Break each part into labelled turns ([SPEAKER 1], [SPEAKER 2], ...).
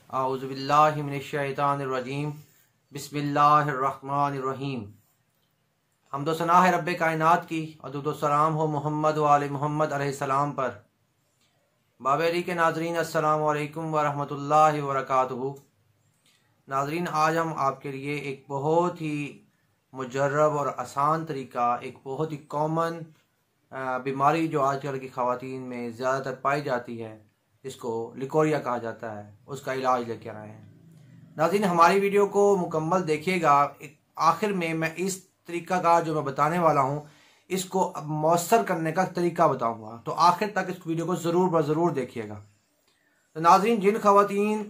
[SPEAKER 1] आऊज़ुबिल्लाहि मिनश्शैतानिर्रजीम बिस्मिल्लाहिर्रहमानिर्रहीम। हम्दो सना है रब्बे कायनात की और दुरूद व सलाम हो मोहम्मद व आले मोहम्मद अलैहिस्सलाम पर। बाबेरी के नाजरीन अस्सलामु अलैकुम व रहमतुल्लाहि व बरकातुहू। नाजरीन, आज हम आपके लिए एक बहुत ही मुजर्रब और आसान तरीका, एक बहुत ही कॉमन बीमारी जो आजकल की ख़वातीन में ज़्यादातर पाई जाती है, जिसको लिकोरिया कहा जाता है, उसका इलाज लेकर आए हैं। नाज़रीन, हमारी वीडियो को मुकम्मल देखिएगा। आखिर में मैं इस तरीका का जो मैं बताने वाला हूँ, इसको मौसर करने का तरीका बताऊँगा, तो आखिर तक इस वीडियो को ज़रूर ब-ज़रूर देखिएगा। तो नाज़रीन, जिन ख़वातीन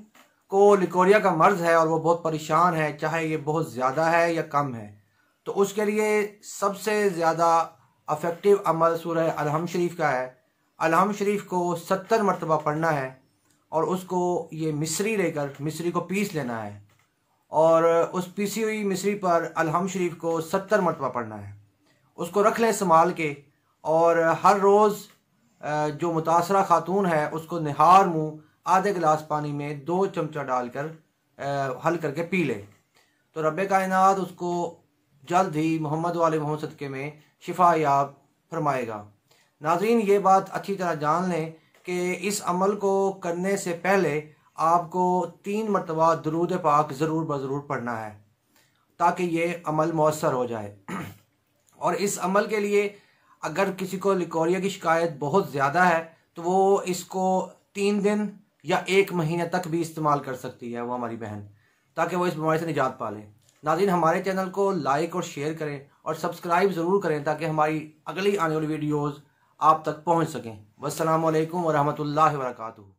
[SPEAKER 1] को लिकोरिया का मर्ज़ है और वो बहुत परेशान है, चाहे ये बहुत ज़्यादा है या कम है, तो उसके लिए सबसे ज़्यादा अफेक्टिव अमल सूरह अलहम शरीफ का है। अलहम शरीफ को 70 मरतबा पढ़ना है और उसको ये मिस्री लेकर मिस्री को पीस लेना है और उस पीसी हुई मिस्री पर अलहम शरीफ को 70 मरतबा पढ़ना है। उसको रख लें संभाल के और हर रोज़ जो मुतासरा खातून है उसको निहार मुँह आधे गिलास पानी में 2 चमचा डालकर हल करके पी ले, तो रब्बे कायनात उसको जल्द ही मोहम्मद वाले मोहम्मद सदक़े में शिफा याब फरमाएगा। नाज़रीन, ये बात अच्छी तरह जान लें कि इस अमल को करने से पहले आपको 3 मरतबा दुरूद पाक ज़रूर ब-ज़रूर पढ़ना है ताकि ये अमल मौसर हो जाए। और इस अमल के लिए अगर किसी को लिकोरिया की शिकायत बहुत ज़्यादा है तो वो इसको 3 दिन या 1 महीने तक भी इस्तेमाल कर सकती है वो हमारी बहन, ताकि वो इस बीमारी से निजात पा लें। नाज़रीन, हमारे चैनल को लाइक और शेयर करें और सब्सक्राइब ज़रूर करें ताकि हमारी अगली आने वाली वीडियोज़ आप तक पहुँच सकें। वस्सलामु अलैकुम व रहमतुल्लाहि व बरकातुहू।